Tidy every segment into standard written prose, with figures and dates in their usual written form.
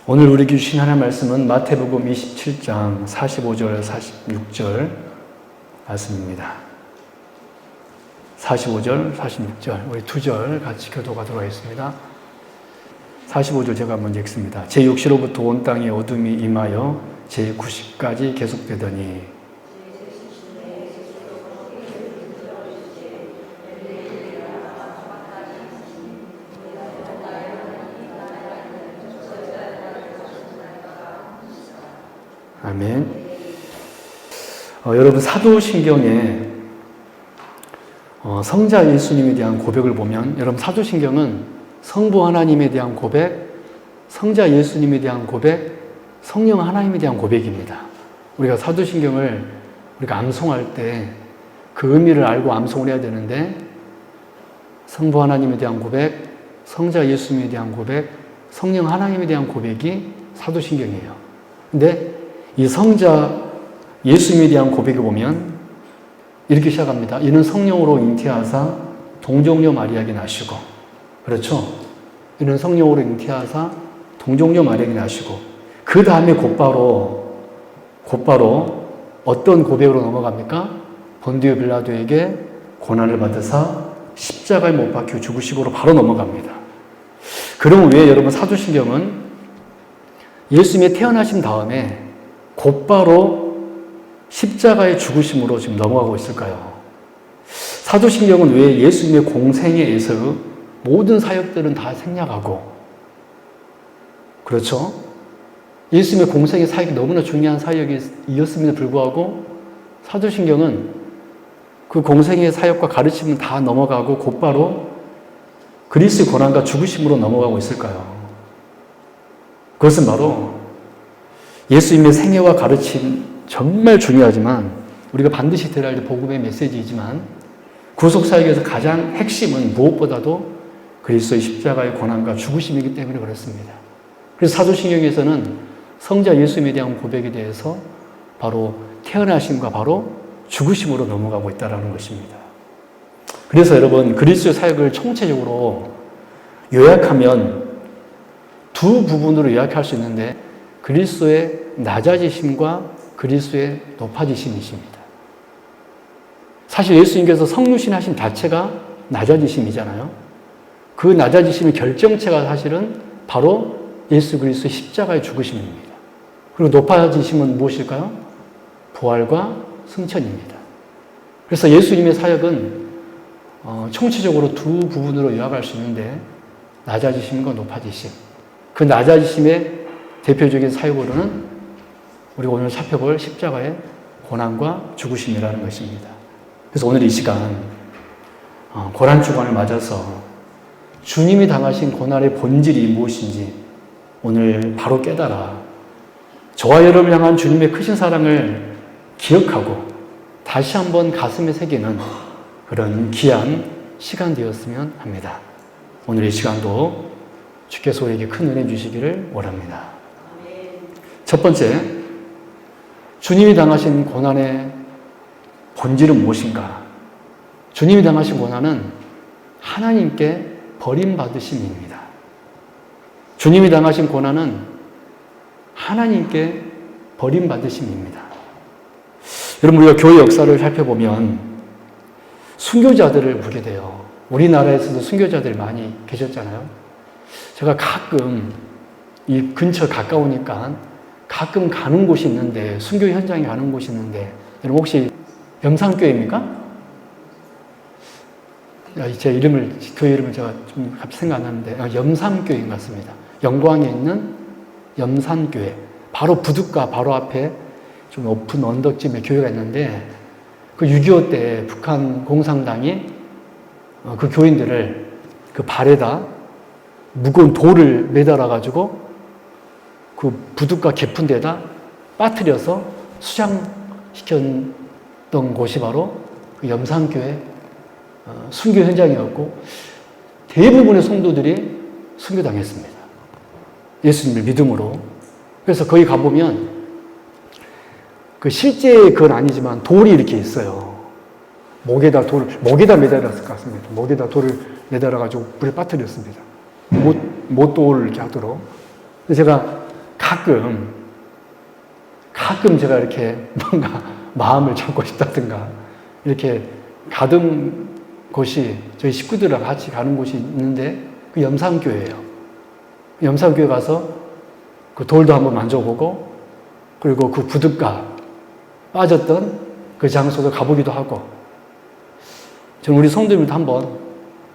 오늘 우리에게 주신 하나님의 말씀은 마태복음 27장 45절, 46절 말씀입니다. 45절, 46절 우리 두 절 같이 교독하도록 하겠습니다. 45절 제가 먼저 읽습니다. 제6시로부터 온 땅에 어둠이 임하여 제9시까지 계속되더니 아멘. 여러분 사도신경에 성자 예수님에 대한 고백을 보면 여러분 사도신경은 성부 하나님에 대한 고백, 성자 예수님에 대한 고백, 성령 하나님에 대한 고백입니다. 우리가 사도신경을 우리가 암송할 때 그 의미를 알고 암송을 해야 되는데 성부 하나님에 대한 고백, 성자 예수님에 대한 고백, 성령 하나님에 대한 고백이 사도신경이에요. 근데 이 성자 예수님에 대한 고백을 보면 이렇게 시작합니다. 이는 성령으로 잉태하사 동정녀 마리아에게 나시고, 그렇죠? 이는 성령으로 잉태하사 동정녀 마리아에게 나시고, 그 다음에 곧바로 어떤 고백으로 넘어갑니까? 본디오 빌라도에게 고난을 받으사 십자가에 못 박혀 죽으시고로 바로 넘어갑니다. 그럼 왜 여러분 사도신경은 예수님의 태어나신 다음에 곧바로 십자가의 죽으심으로 지금 넘어가고 있을까요? 사도신경은 왜 예수님의 공생에 의해서 모든 사역들은 다 생략하고, 그렇죠? 예수님의 공생의 사역이 너무나 중요한 사역이었음에도 불구하고 사도신경은 그 공생의 사역과 가르침은 다 넘어가고 곧바로 그리스도의 고난과 죽으심으로 넘어가고 있을까요? 그것은 바로 예수님의 생애와 가르침 정말 중요하지만 우리가 반드시 들어야 할 복음의 메시지이지만 구속사역에서 가장 핵심은 무엇보다도 그리스도의 십자가의 고난과 죽으심이기 때문에 그렇습니다. 그래서 사도신경에서는 성자 예수님에 대한 고백에 대해서 바로 태어나심과 바로 죽으심으로 넘어가고 있다는 것입니다. 그래서 여러분 그리스도의 사역을 총체적으로 요약하면 두 부분으로 요약할 수 있는데 그리스도의 낮아지심과 그리스도의 높아지심이십니다. 사실 예수님께서 성육신하신 자체가 낮아지심이잖아요. 그 낮아지심의 결정체가 사실은 바로 예수 그리스도의 십자가의 죽으심입니다. 그리고 높아지심은 무엇일까요? 부활과 승천입니다. 그래서 예수님의 사역은 총체적으로 두 부분으로 요약할 수 있는데 낮아지심과 높아지심. 그 낮아지심의 대표적인 사역으로는 우리가 오늘 살펴볼 십자가의 고난과 죽으심이라는 것입니다. 그래서 오늘 이 시간 고난주간을 맞아서 주님이 당하신 고난의 본질이 무엇인지 오늘 바로 깨달아 저와 여러분을 향한 주님의 크신 사랑을 기억하고 다시 한번 가슴에 새기는 그런 귀한 시간 되었으면 합니다. 오늘 이 시간도 주께서 우리에게 큰 은혜 주시기를 원합니다. 첫 번째, 주님이 당하신 고난의 본질은 무엇인가? 주님이 당하신 고난은 하나님께 버림받으심입니다. 주님이 당하신 고난은 하나님께 버림받으심입니다. 여러분 우리가 교회 역사를 살펴보면 순교자들을 보게 돼요. 우리나라에서도 순교자들이 많이 계셨잖아요. 제가 가끔 이 근처 가까우니까 가끔 가는 곳이 있는데 순교 현장에 가는 곳이 있는데 여러분 혹시 염산교회입니까? 제 이름을 교회 이름을 제가 좀 갑자기 생각 안 나는데 염산교회인 것 같습니다. 영광에 있는 염산교회 바로 부둣가 바로 앞에 좀 높은 언덕쯤에 교회가 있는데 그 6.25 때 북한 공산당이 그 교인들을 그 발에다 무거운 돌을 매달아 가지고 그 부둣가 깊은 데다 빠뜨려서 수장시켰던 곳이 바로 그 염산교회 순교 현장이었고 대부분의 성도들이 순교당했습니다. 예수님을 믿음으로. 그래서 거기 가보면 그 실제 그건 아니지만 돌이 이렇게 있어요. 목에다 매달았을 것 같습니다. 목에다 돌을 매달아가지고 물에 빠뜨렸습니다. 못돌을 이렇게 하도록. 제가 가끔 제가 이렇게 뭔가 마음을 접고 싶다든가 이렇게 가던 곳이 저희 식구들이랑 같이 가는 곳이 있는데 그 염산교회예요. 염산교회 가서 그 돌도 한번 만져보고 그리고 그 부둣가 빠졌던 그 장소도 가보기도 하고 저는 우리 성도님들도 한번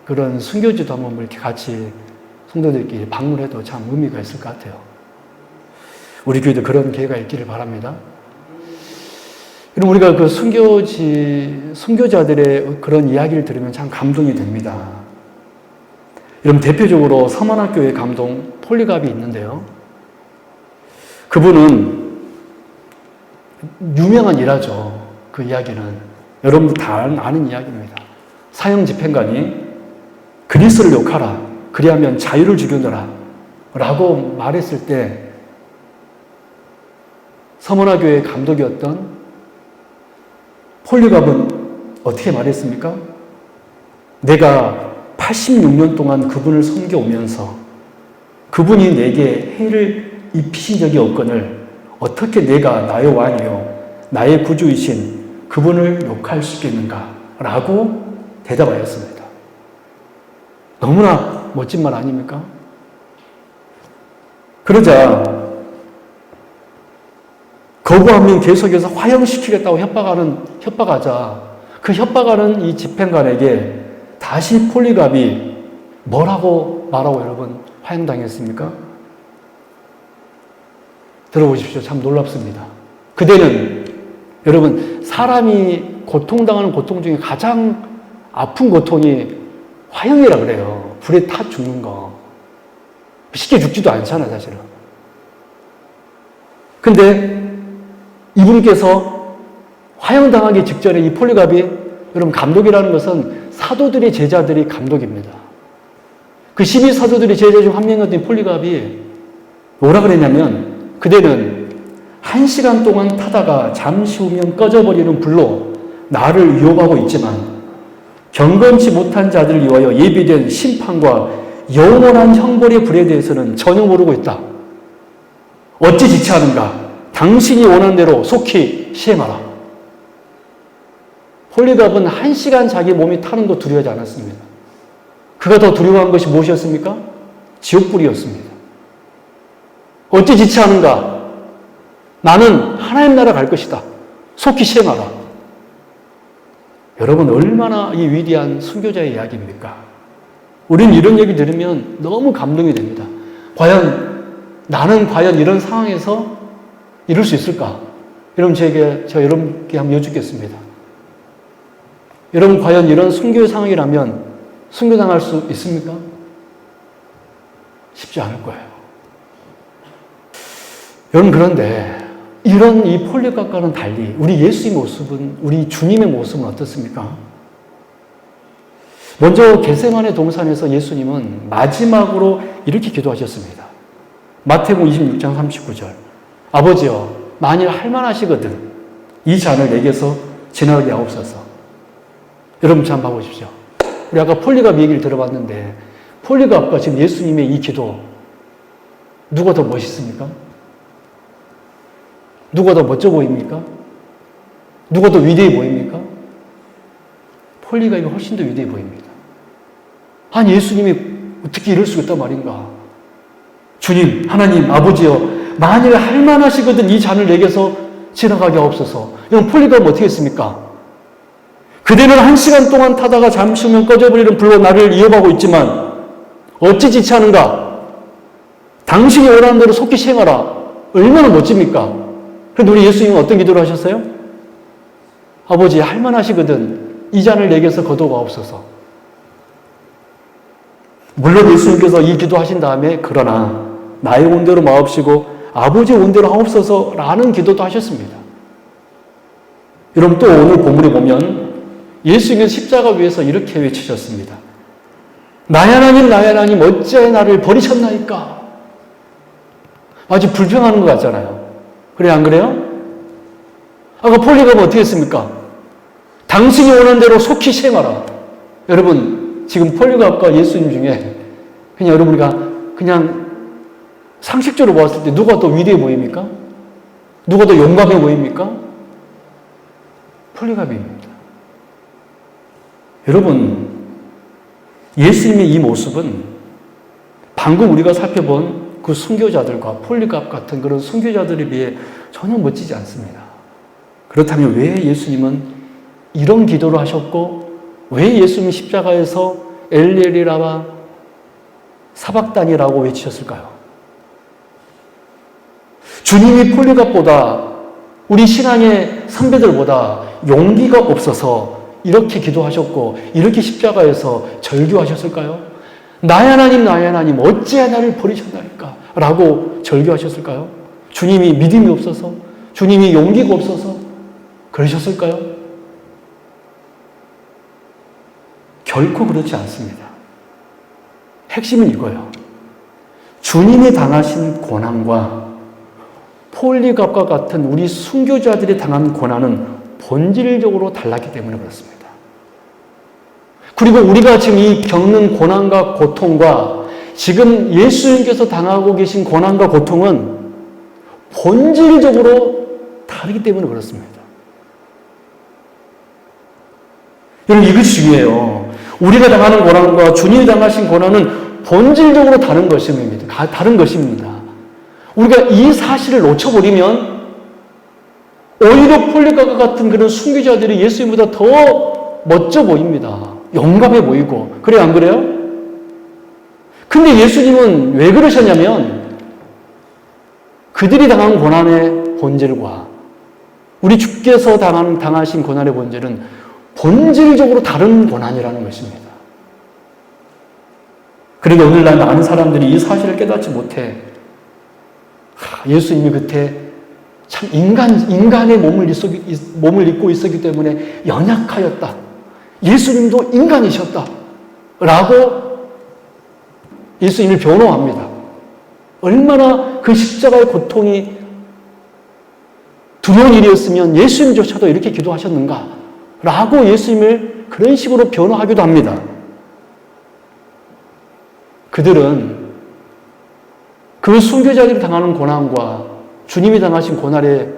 그런 순교지도 한번 이렇게 같이 성도들끼리 방문해도 참 의미가 있을 것 같아요. 우리 교회도 그런 기회가 있기를 바랍니다. 여러분, 우리가 그 순교자들의 그런 이야기를 들으면 참 감동이 됩니다. 여러분, 대표적으로 서만학교의 감동 폴리갑이 있는데요. 그분은 유명한 일화죠. 그 이야기는. 여러분도 다 아는 이야기입니다. 사형 집행관이 그리스도를 욕하라. 그리하면 자유를 주려노라. 라고 말했을 때 서머나교회의 감독이었던 폴리갑은 어떻게 말했습니까? 내가 86년 동안 그분을 섬겨오면서 그분이 내게 해를 입히신 적이 없거늘 어떻게 내가 나의 왕이요 나의 구주이신 그분을 욕할 수 있겠는가? 라고 대답하였습니다. 너무나 멋진 말 아닙니까? 그러자 거부하면 계속해서 화형시키겠다고 협박하자 그 협박하는 이 집행관에게 다시 폴리갑이 뭐라고 말하고 여러분 화형당했습니까? 들어보십시오. 참 놀랍습니다. 그대는 여러분 사람이 고통당하는 고통 중에 가장 아픈 고통이 화형이라 그래요. 불에 타 죽는 거. 쉽게 죽지도 않잖아 사실은. 근데 이분께서 화형당하기 직전에 이 폴리갑이 여러분 감독이라는 것은 사도들의 제자들이 감독입니다. 그 12사도들의 제자 중 한 명이었던 폴리갑이 뭐라 그랬냐면 그대는 1시간 동안 타다가 잠시 후면 꺼져버리는 불로 나를 위협하고 있지만 경건치 못한 자들을 위하여 예비된 심판과 영원한 형벌의 불에 대해서는 전혀 모르고 있다. 어찌 지체하는가? 당신이 원하는 대로 속히 시행하라. 폴리갑은 1시간 자기 몸이 타는 거 두려워하지 않았습니다. 그가 더 두려워한 것이 무엇이었습니까? 지옥불이었습니다. 어찌 지체하는가? 나는 하나님 나라 갈 것이다. 속히 시행하라. 여러분 얼마나 이 위대한 순교자의 이야기입니까? 우리는 이런 얘기 들으면 너무 감동이 됩니다. 나는 과연 이런 상황에서 이럴 수 있을까? 여러분 제가 여러분께 한번 여쭙겠습니다. 여러분 과연 이런 순교의 상황이라면 순교당할 수 있습니까? 쉽지 않을 거예요. 여러분 그런데 이런 이 폴리갑과는 달리 우리 예수의 모습은 우리 주님의 모습은 어떻습니까? 먼저 겟세마네 동산에서 예수님은 마지막으로 이렇게 기도하셨습니다. 마태복음 26장 39절 아버지여 만일 할만하시거든 이 잔을 내게서 지나가게 하옵소서. 여러분 참 봐보십시오. 우리 아까 폴리갑 얘기를 들어봤는데 폴리갑과 지금 예수님의 이 기도 누가 더 멋있습니까? 누가 더 멋져 보입니까? 누가 더 위대해 보입니까? 폴리갑이 훨씬 더 위대해 보입니다. 아니 예수님이 어떻게 이럴 수가 있단 말인가? 주님, 하나님, 아버지여 만일 할만하시거든 이 잔을 내게서 지나가게 하옵소서. 이건 폴리갑은 어떻게 했습니까? 그대는 1시간 동안 타다가 잠시 후면 꺼져버리는 불로 나를 위협하고 있지만 어찌 지체하는가? 당신이 원하는 대로 속히 시행하라. 얼마나 멋집니까? 그런데 우리 예수님은 어떤 기도를 하셨어요? 아버지 할만하시거든 이 잔을 내게서 거두어가옵소서. 물론 예수님께서 이 기도하신 다음에 그러나 나의 온대로 마옵시고 아버지의 온대로 하옵소서라는 기도도 하셨습니다. 여러분 또 오늘 본문에 보면 예수님은 십자가 위에서 이렇게 외치셨습니다. 나의 하나님 어찌하여 나를 버리셨나이까? 마치 불평하는 것 같잖아요. 그래 안 그래요? 아까 폴리갑은 어떻게 했습니까? 당신이 원하는 대로 속히 시행하라. 여러분 지금 폴리갑과 예수님 중에 그냥 여러분이가 그냥 상식적으로 보았을 때 누가 더 위대해 보입니까? 누가 더 용감해 보입니까? 폴리갑입니다. 여러분, 예수님의 이 모습은 방금 우리가 살펴본 그 순교자들과 폴리갑 같은 그런 순교자들에 비해 전혀 멋지지 않습니다. 그렇다면 왜 예수님은 이런 기도를 하셨고 왜 예수님은 십자가에서 엘리엘리라와 사박단이라고 외치셨을까요? 주님이 폴리갑보다 우리 신앙의 선배들보다 용기가 없어서 이렇게 기도하셨고 이렇게 십자가에서 절규하셨을까요? 나의 하나님 어찌해 나를 버리셨나이까? 라고 절규하셨을까요? 주님이 믿음이 없어서 주님이 용기가 없어서 그러셨을까요? 결코 그렇지 않습니다. 핵심은 이거예요. 주님이 당하신 고난과 폴리갑과 같은 우리 순교자들이 당한 고난은 본질적으로 달랐기 때문에 그렇습니다. 그리고 우리가 지금 이 겪는 고난과 고통과 지금 예수님께서 당하고 계신 고난과 고통은 본질적으로 다르기 때문에 그렇습니다. 여러분, 이것이 중요해요. 우리가 당하는 고난과 주님이 당하신 고난은 본질적으로 다른 것입니다. 다른 것입니다. 우리가 이 사실을 놓쳐버리면 오히려 폴리갑과 같은 그런 순교자들이 예수님보다 더 멋져 보입니다. 용감해 보이고. 그래요, 안 그래요? 근데 예수님은 왜 그러셨냐면 그들이 당한 고난의 본질과 우리 주께서 당하신 고난의 본질은 본질적으로 다른 고난이라는 것입니다. 그런데 오늘날 많은 사람들이 이 사실을 깨닫지 못해 예수님이 그때 참 인간의 몸을 입고 있었기 때문에 연약하였다. 예수님도 인간이셨다. 라고 예수님을 변호합니다. 얼마나 그 십자가의 고통이 두려운 일이었으면 예수님조차도 이렇게 기도하셨는가? 라고 예수님을 그런 식으로 변호하기도 합니다. 그들은 그 순교자들이 당하는 고난과 주님이 당하신 고난의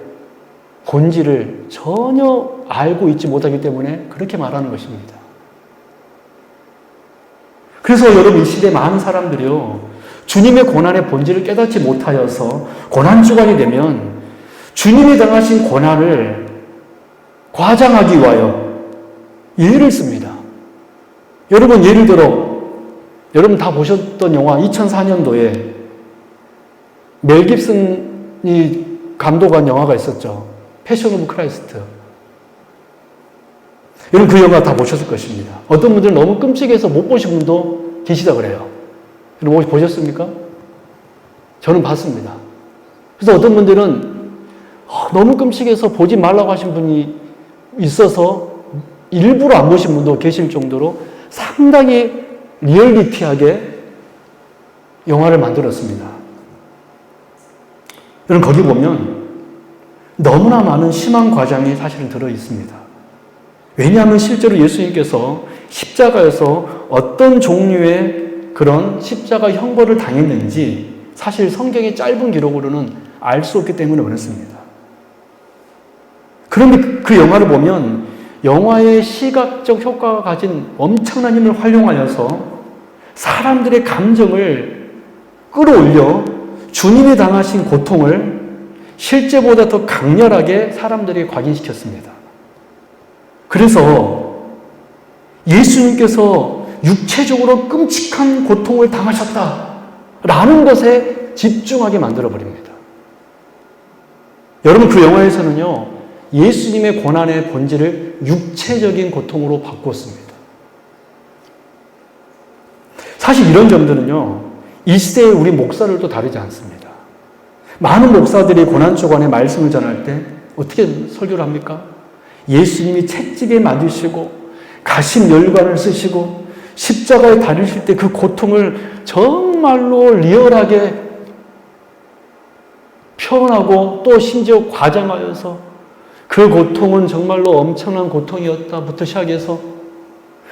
본질을 전혀 알고 있지 못하기 때문에 그렇게 말하는 것입니다. 그래서 여러분, 이 시대 많은 사람들이요, 주님의 고난의 본질을 깨닫지 못하여서 고난주간이 되면 주님이 당하신 고난을 과장하기 위하여 예를 씁니다. 여러분, 예를 들어 여러분 다 보셨던 영화 2004년도에 멜 깁슨이 감독한 영화가 있었죠. 패션 오브 크라이스트. 여러분, 그 영화 다 보셨을 것입니다. 어떤 분들은 너무 끔찍해서 못 보신 분도 계시다 그래요. 여러분, 혹시 보셨습니까? 저는 봤습니다. 그래서 어떤 분들은 너무 끔찍해서 보지 말라고 하신 분이 있어서 일부러 안 보신 분도 계실 정도로 상당히 리얼리티하게 영화를 만들었습니다. 여러분, 거기 보면 너무나 많은 심한 과장이 사실은 들어 있습니다. 왜냐하면 실제로 예수님께서 십자가에서 어떤 종류의 그런 십자가 형벌을 당했는지 사실 성경의 짧은 기록으로는 알 수 없기 때문에 그렇습니다. 그런데 그 영화를 보면 영화의 시각적 효과가 가진 엄청난 힘을 활용하여서 사람들의 감정을 끌어올려 주님이 당하신 고통을 실제보다 더 강렬하게 사람들에게 각인시켰습니다. 그래서 예수님께서 육체적으로 끔찍한 고통을 당하셨다라는 것에 집중하게 만들어버립니다. 여러분, 그 영화에서는요, 예수님의 고난의 본질을 육체적인 고통으로 바꾸었습니다. 사실 이런 점들은요, 이 시대의 우리 목사들도 다르지 않습니다. 많은 목사들이 고난주간에 말씀을 전할 때 어떻게 설교를 합니까? 예수님이 채찍에 맞으시고 가신 열관을 쓰시고 십자가에 달리실 때 그 고통을 정말로 리얼하게 표현하고 또 심지어 과장하여서 그 고통은 정말로 엄청난 고통이었다부터 시작해서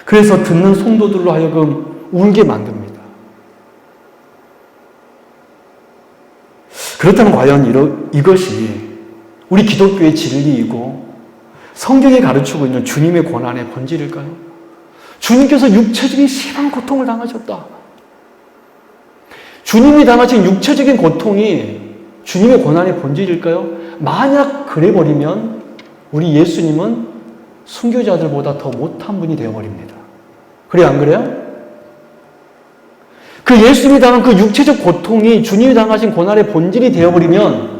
그래서 듣는 성도들로 하여금 울게 만듭니다. 그렇다면 과연 이것이 우리 기독교의 진리이고 성경이 가르치고 있는 주님의 고난의 본질일까요? 주님께서 육체적인 심한 고통을 당하셨다. 주님이 당하신 육체적인 고통이 주님의 고난의 본질일까요? 만약 그래버리면 우리 예수님은 순교자들보다 더 못한 분이 되어버립니다. 그래요, 안 그래요? 그 예수님이 당한 그 육체적 고통이 주님이 당하신 고난의 본질이 되어버리면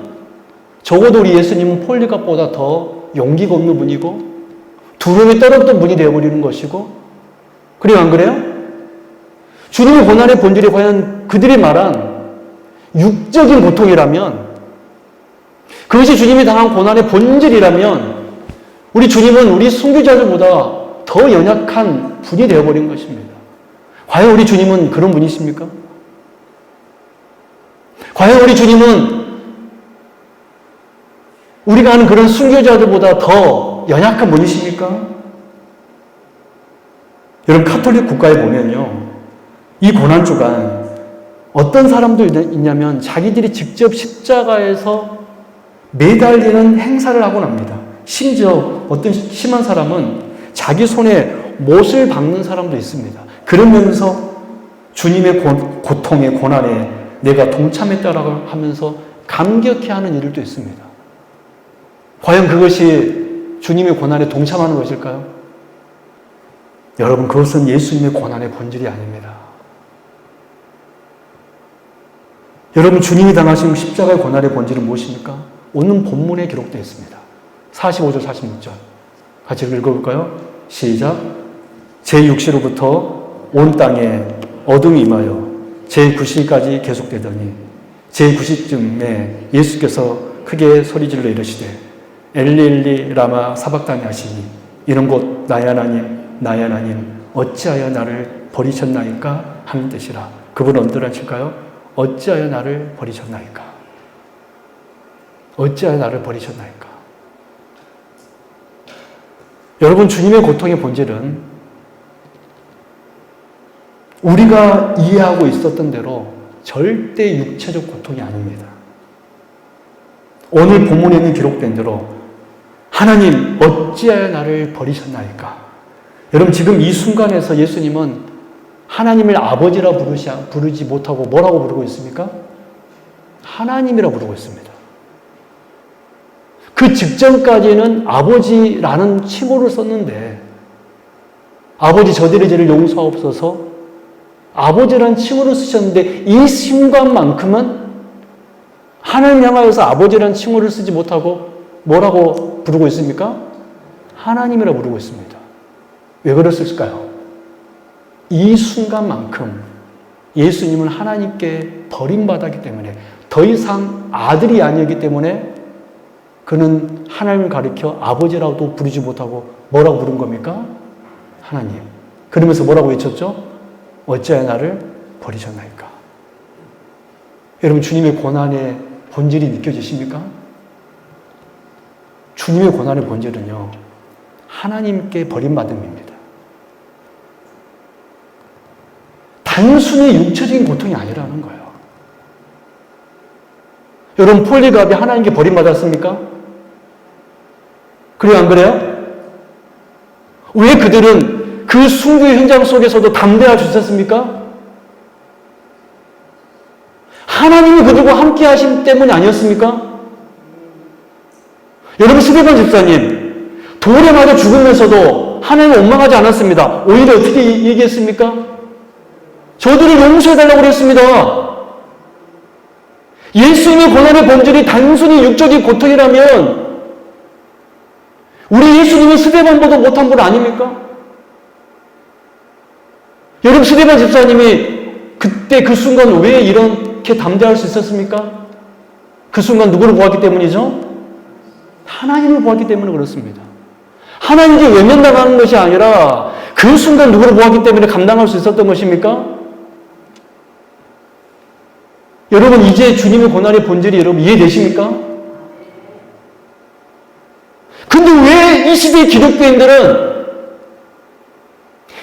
적어도 우리 예수님은 폴리갑보다 더 용기가 없는 분이고 두려움에 떨었던 분이 되어버리는 것이고, 그래요, 안 그래요? 주님의 고난의 본질이 과연 그들이 말한 육적인 고통이라면, 그것이 주님이 당한 고난의 본질이라면 우리 주님은 우리 순교자들보다 더 연약한 분이 되어버린 것입니다. 과연 우리 주님은 그런 분이십니까? 과연 우리 주님은 우리가 아는 그런 순교자들보다 더 연약한 분이십니까? 여러분, 가톨릭 국가에 보면요, 이 고난주간 어떤 사람도 있냐면 자기들이 직접 십자가에서 매달리는 행사를 하곤 합니다. 심지어 어떤 심한 사람은 자기 손에 못을 박는 사람도 있습니다. 그러면서 주님의 고통의 고난에 내가 동참했다라고 하면서 감격해하는 일들도 있습니다. 과연 그것이 주님의 고난에 동참하는 것일까요? 여러분, 그것은 예수님의 고난의 본질이 아닙니다. 여러분, 주님이 당하신 십자가의 고난의 본질은 무엇입니까? 오늘 본문에 기록되어 있습니다. 45절, 46절. 같이 읽어볼까요? 시작. 제6시로부터 온 땅에 어둠이 임하여 제9시까지 계속되더니 제9시쯤에 예수께서 크게 소리질러 이르시되 엘리 엘리 라마 사박다니 하시니 이런 곳 나의 하나님 나의 하나님 어찌하여 나를 버리셨나이까 하는 뜻이라. 그분 언제라 칠까요? 어찌하여 나를 버리셨나이까? 어찌하여 나를 버리셨나이까? 여러분, 주님의 고통의 본질은 우리가 이해하고 있었던 대로 절대 육체적 고통이 아닙니다. 오늘 본문에는 기록된 대로 하나님 어찌하여 나를 버리셨나이까? 여러분, 지금 이 순간에서 예수님은 하나님을 아버지라 부르지 못하고 뭐라고 부르고 있습니까? 하나님이라 부르고 있습니다. 그 직전까지는 아버지라는 칭호를 썼는데 아버지 저들의 죄를 용서하옵소서 아버지라는 칭호를 쓰셨는데 이 순간만큼은 하나님 향하여서 아버지라는 칭호를 쓰지 못하고 뭐라고 부르고 있습니까? 하나님이라 부르고 있습니다. 왜 그랬을까요? 이 순간만큼 예수님은 하나님께 버림받았기 때문에 더 이상 아들이 아니었기 때문에 그는 하나님을 가리켜 아버지라고도 부르지 못하고 뭐라고 부른 겁니까? 하나님. 그러면서 뭐라고 외쳤죠? 어찌하여 나를 버리셨나이까? 여러분, 주님의 고난의 본질이 느껴지십니까? 주님의 고난의 본질은요, 하나님께 버림받음입니다. 단순히 육체적인 고통이 아니라는 거예요. 여러분, 폴리갑이 하나님께 버림받았습니까? 그래요, 안 그래요? 왜 그들은 그 순교의 현장 속에서도 담대할 수 있었습니까? 하나님이 그들과 함께 하심 때문이 아니었습니까? 여러분, 스데반 집사님, 돌에 맞아 죽으면서도 하나님을 원망하지 않았습니다. 오히려 어떻게 얘기했습니까? 저들을 용서해달라고 그랬습니다. 예수님의 고난의 본질이 단순히 육적인 고통이라면 우리 예수님은 스데반보다 못한 분 아닙니까? 여러분, 스데반 집사님이 그때 그 순간 왜 이렇게 담대할 수 있었습니까? 그 순간 누구를 보았기 때문이죠? 하나님을 보았기 때문에 그렇습니다. 하나님께 외면당하는 것이 아니라 그 순간 누구를 보았기 때문에 감당할 수 있었던 것입니까? 여러분, 이제 주님의 고난의 본질이 여러분 이해되십니까? 근데 왜 이 시대의 기독교인들은,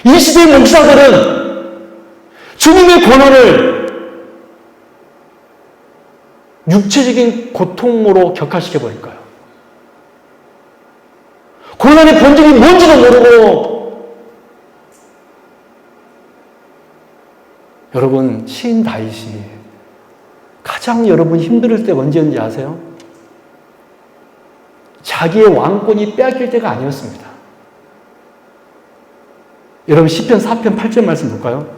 이 시대의 목사들은 주님의 고난을 육체적인 고통으로 격화시켜버릴까요? 고난의 본질이 뭔지도 모르고 여러분 시인 다윗이 가장 여러분 힘들 때가 언제였는지 아세요? 자기의 왕권이 빼앗길 때가 아니었습니다. 여러분 시편 4편 8절 말씀 볼까요?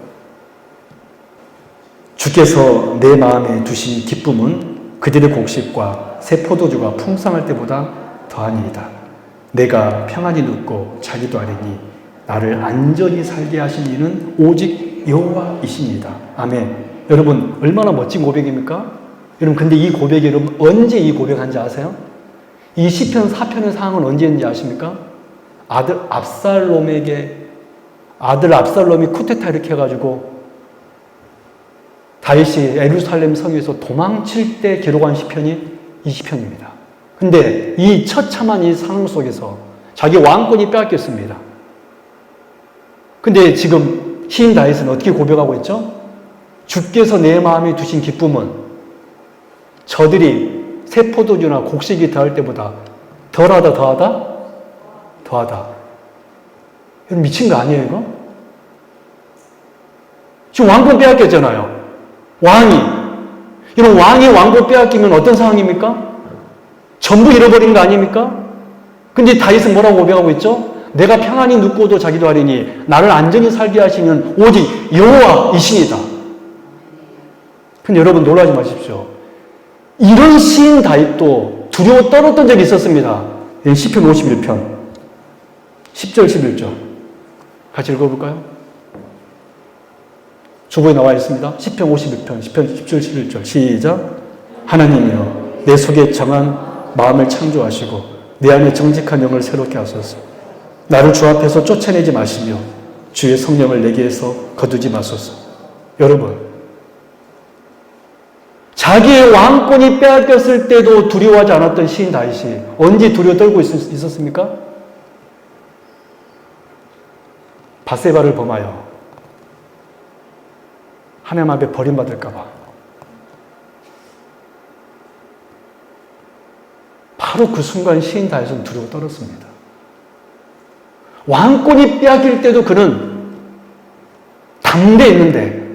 주께서 내 마음에 두신 기쁨은 그들의 곡식과 새 포도주가 풍성할 때보다 더하니이다. 내가 평안히 눕고 자기도 하리니 나를 안전히 살게 하신 이는 오직 여호와이시니이다. 아멘. 여러분 얼마나 멋진 고백입니까? 여러분 근데 이 고백이 여러분 언제 이 고백한지 아세요? 이 시편 4편의 상황은 언제인지 아십니까? 아들 압살롬이 쿠데타 이렇게 해가지고 다윗이 예루살렘 성에서 도망칠 때 기록한 시편이 이 시편입니다. 근데 이 처참한 이 상황 속에서 자기 왕권이 빼앗겼습니다. 근데 지금 시인 다윗은 어떻게 고백하고 있죠? 주께서 내 마음에 두신 기쁨은 저들이 새 포도주나 곡식이 더할 때보다 덜하다 더하다? 더하다. 여러분 미친 거 아니에요 이거? 지금 왕권 빼앗겼잖아요. 여러분 왕이 왕권 빼앗기면 어떤 상황입니까? 전부 잃어버린 거 아닙니까? 근데 다윗은 뭐라고 고백하고 있죠? 내가 평안히 눕고도 자기도 하리니 나를 안전히 살게 하시는 오직 여호와이시니이다. 근데 여러분 놀라지 마십시오. 이런 시인 다윗도 두려워 떨었던 적이 있었습니다. 시편 51편 10절 11절 같이 읽어볼까요? 주보에 나와 있습니다. 시편 51편 10절 11절 시작. 하나님이여 내 속에 정한 마음을 창조하시고 내 안에 정직한 영을 새롭게 하소서. 나를 주 앞에서 쫓아내지 마시며 주의 성령을 내게에서 거두지 마소서. 여러분 자기의 왕권이 빼앗겼을 때도 두려워하지 않았던 시인 다윗이 언제 두려워 떨고 있었습니까? 밧세바를 범하여 하나님 앞에 버림받을까 봐. 바로 그 순간 시인 다윗은 두려워 떨었습니다. 왕권이 빼앗길 때도 그는 담대해 있는데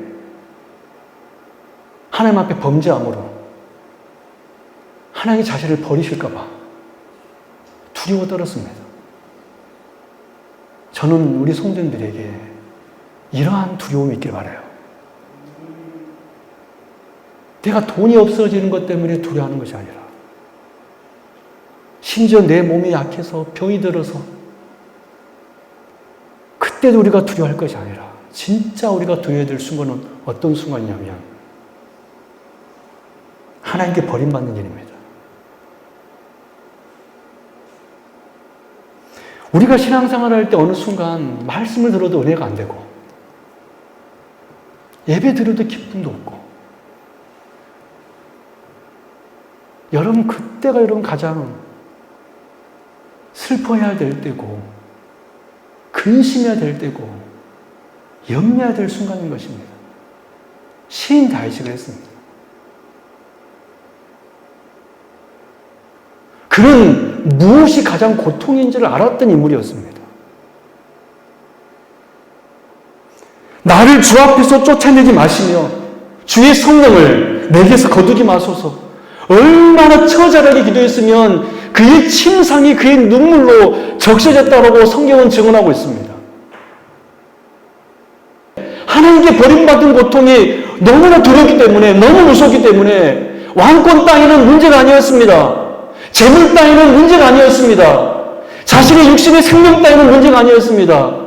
하나님 앞에 범죄함으로 하나님이 자신을 버리실까 봐 두려워 떨었습니다. 저는 우리 성도님들에게 이러한 두려움이 있길 바라요. 내가 돈이 없어지는 것 때문에 두려워하는 것이 아니라 심지어 내 몸이 약해서 병이 들어서 그때도 우리가 두려워할 것이 아니라 진짜 우리가 두려워야 될 순간은 어떤 순간이냐면 하나님께 버림받는 일입니다. 우리가 신앙생활을 할 때 어느 순간 말씀을 들어도 은혜가 안 되고 예배 드려도 기쁨도 없고 여러분 그때가 여러분 가장 슬퍼해야 될 때고 근심해야 될 때고 염려해야 될 순간인 것입니다. 시인 다윗이 그랬습니다. 그는 무엇이 가장 고통인지를 알았던 인물이었습니다. 나를 주 앞에서 쫓아내지 마시며 주의 성령을 내게서 거두지 마소서. 얼마나 처절하게 기도했으면 그의 침상이 그의 눈물로 적셔졌다고 성경은 증언하고 있습니다. 하나님께 버림받은 고통이 너무나 두렵기 때문에 너무 무섭기 때문에 왕권 따위는 문제가 아니었습니다. 재물 따위는 문제가 아니었습니다. 자신의 육신의 생명 따위는 문제가 아니었습니다.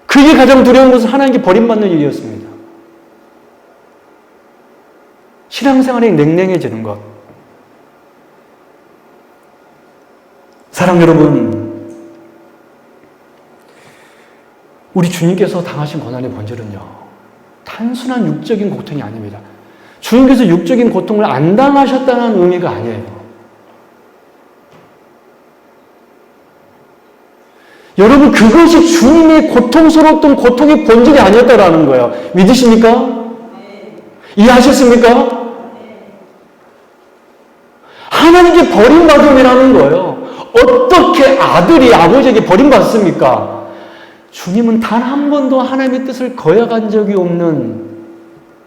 그게 가장 두려운 것은 하나님께 버림받는 일이었습니다. 신앙생활이 냉랭해지는 것. 사랑 여러분, 우리 주님께서 당하신 고난의 본질은요, 단순한 육적인 고통이 아닙니다. 주님께서 육적인 고통을 안 당하셨다는 의미가 아니에요. 여러분, 그것이 주님의 고통스러웠던 고통의 본질이 아니었다라는 거예요. 믿으십니까? 이해하셨습니까? 하나님께 버림받음이라는 거예요. 어떻게 아들이 아버지에게 버림받습니까? 주님은 단 한 번도 하나님의 뜻을 거역한 적이 없는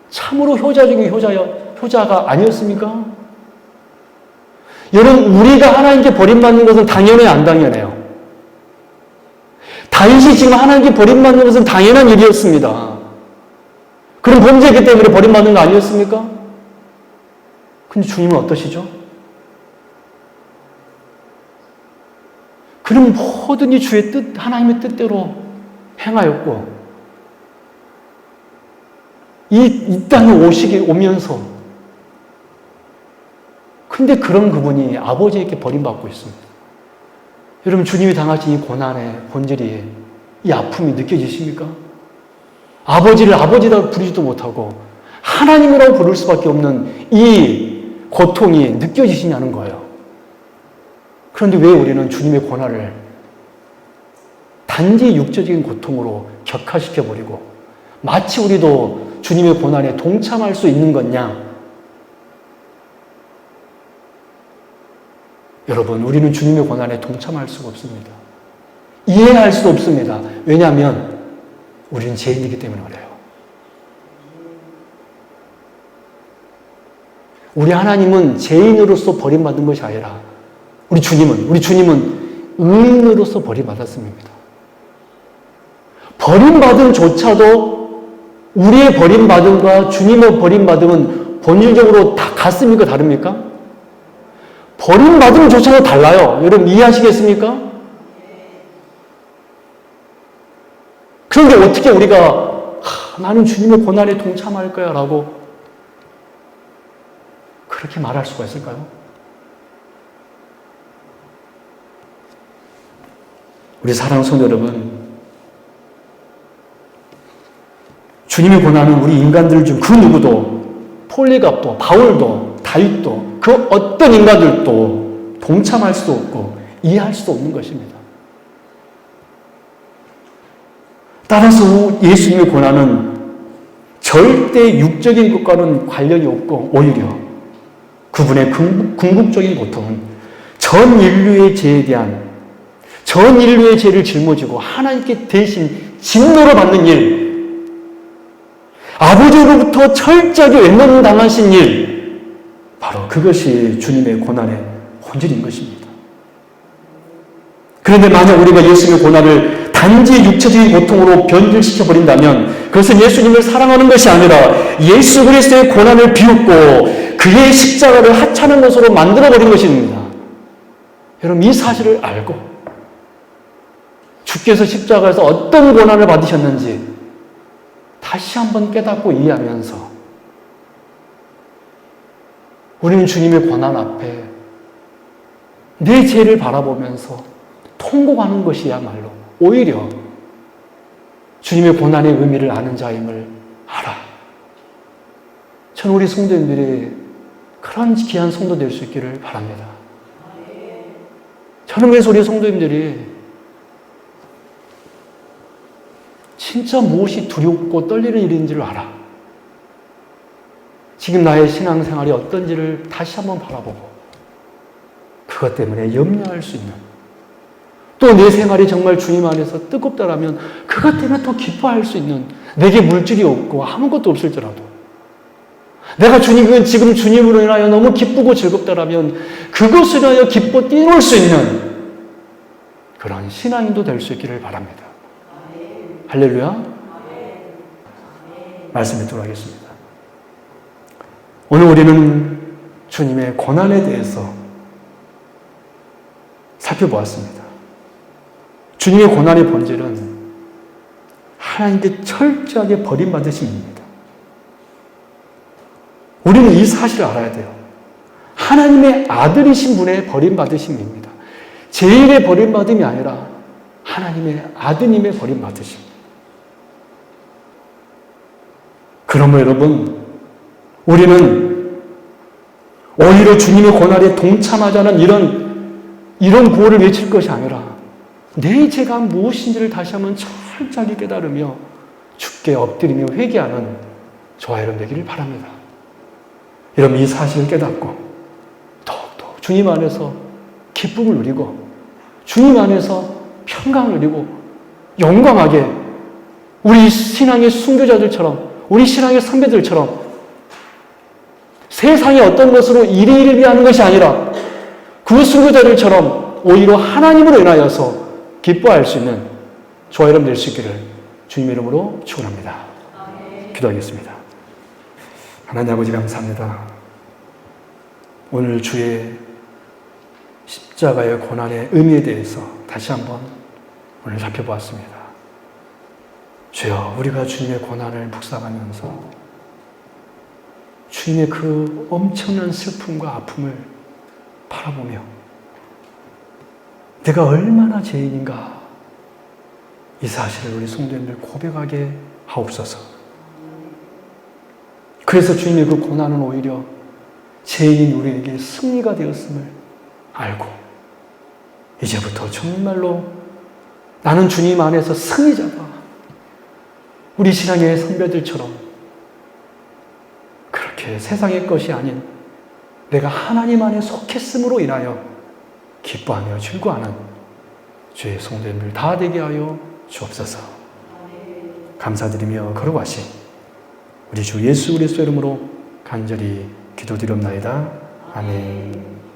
참으로 효자 중에 효자가 아니었습니까? 여러분, 우리가 하나님께 버림받는 것은 당연해요, 안 당연해요? 다윗이 지금 하나님께 버림받는 것은 당연한 일이었습니다. 그럼 범죄했기 때문에 버림받는 거 아니었습니까? 근데 주님은 어떠시죠? 그럼 모든 이 주의 뜻, 하나님의 뜻대로 행하였고, 이 땅에 오면서, 근데 그런 그분이 아버지에게 버림받고 있습니다. 여러분, 주님이 당하신 이 고난의 본질이, 이 아픔이 느껴지십니까? 아버지를 아버지라고 부르지도 못하고 하나님이라고 부를 수밖에 없는 이 고통이 느껴지시냐는 거예요. 그런데 왜 우리는 주님의 고난을 단지 육체적인 고통으로 격화시켜버리고 마치 우리도 주님의 고난에 동참할 수 있는 거냐? 여러분, 우리는 주님의 고난에 동참할 수가 없습니다. 이해할 수도 없습니다. 왜냐하면 우리는 죄인이기 때문에 그래요. 우리 하나님은 죄인으로서 버림받은 것이 아니라 우리 주님은 의인으로서 버림받았습니다. 버림받음조차도 우리의 버림받음과 주님의 버림받음은 본질적으로 다 같습니까? 다릅니까? 버림받음조차도 달라요. 여러분 이해하시겠습니까? 그런데 어떻게 우리가 나는 주님의 고난에 동참할 거야 라고 그렇게 말할 수가 있을까요? 우리 사랑하는 성도 여러분, 주님의 고난은 우리 인간들 중 그 누구도 폴리갑도 바울도 다윗도 그 어떤 인간들도 동참할 수도 없고 이해할 수도 없는 것입니다. 따라서 예수님의 고난은 절대 육적인 것과는 관련이 없고 오히려 그분의 궁극적인 고통은 전 인류의 죄를 짊어지고 하나님께 대신 진노를 받는 일, 아버지로부터 철저하게 외면당하신 일, 바로 그것이 주님의 고난의 본질인 것입니다. 그런데 만약 우리가 예수님의 고난을 단지 육체적인 고통으로 변질시켜버린다면 그것은 예수님을 사랑하는 것이 아니라 예수 그리스도의 고난을 비웃고 그의 십자가를 하찮은 것으로 만들어버린 것입니다. 여러분 이 사실을 알고 주께서 십자가에서 어떤 고난을 받으셨는지 다시 한번 깨닫고 이해하면서 우리는 주님의 고난 앞에 내 죄를 바라보면서 통곡하는 것이야말로 오히려 주님의 고난의 의미를 아는 자임을 알아. 저는 우리 성도님들이 그런 귀한 성도 될 수 있기를 바랍니다. 저는 그래서 우리 성도님들이 진짜 무엇이 두렵고 떨리는 일인지를 알아. 지금 나의 신앙생활이 어떤지를 다시 한번 바라보고 그것 때문에 염려할 수 있는, 또 내 생활이 정말 주님 안에서 뜨겁다라면 그것 때문에 더 기뻐할 수 있는, 내게 물질이 없고 아무것도 없을지라도 내가 지금 주님으로 인하여 너무 기쁘고 즐겁다라면 그것을 위하여 기뻐 뛰놀 수 있는 그런 신앙인도 될 수 있기를 바랍니다. 할렐루야. 말씀 듣도록 하겠습니다. 오늘 우리는 주님의 고난에 대해서 살펴보았습니다. 주님의 고난의 본질은 하나님께 철저하게 버림받으심입니다. 우리는 이 사실을 알아야 돼요. 하나님의 아들이신 분의 버림받으심입니다. 죄인의 버림받음이 아니라 하나님의 아드님의 버림받으심. 그러므로 여러분, 우리는 오히려 주님의 고난에 동참하자는 이런 구호를 외칠 것이 아니라 내 죄가 무엇인지를 다시 한번 철저하게 깨달으며 주께 엎드리며 회개하는 저와 여러분 되기를 바랍니다. 여러분 이 사실을 깨닫고 더욱더 주님 안에서 기쁨을 누리고 주님 안에서 평강을 누리고 영광하게 우리 신앙의 순교자들처럼 우리 신앙의 선배들처럼 세상의 어떤 것으로 이리이리 하는 것이 아니라 그 순교자들처럼 오히려 하나님으로 인하여서 기뻐할 수 있는 저와 여러분 될 수 있기를 주님의 이름으로 축원합니다. 기도하겠습니다. 하나님 아버지 감사합니다. 오늘 주의 십자가의 고난의 의미에 대해서 다시 한번 오늘 살펴보았습니다. 주여, 우리가 주님의 고난을 묵상하면서 주님의 그 엄청난 슬픔과 아픔을 바라보며 내가 얼마나 죄인인가 이 사실을 우리 성도님들 고백하게 하옵소서. 그래서 주님의 그 고난은 오히려 죄인인 우리에게 승리가 되었음을 알고 이제부터 정말로 나는 주님 안에서 승리자다. 우리 신앙의 선배들처럼 그렇게 세상의 것이 아닌 내가 하나님 안에 속했음으로 인하여 기뻐하며 즐거워하는 주의 성도님들 다 되게 하여 주옵소서. 감사드리며 거룩하신 우리 주 예수 그리스도 이름으로 간절히 기도드리옵나이다. 아멘.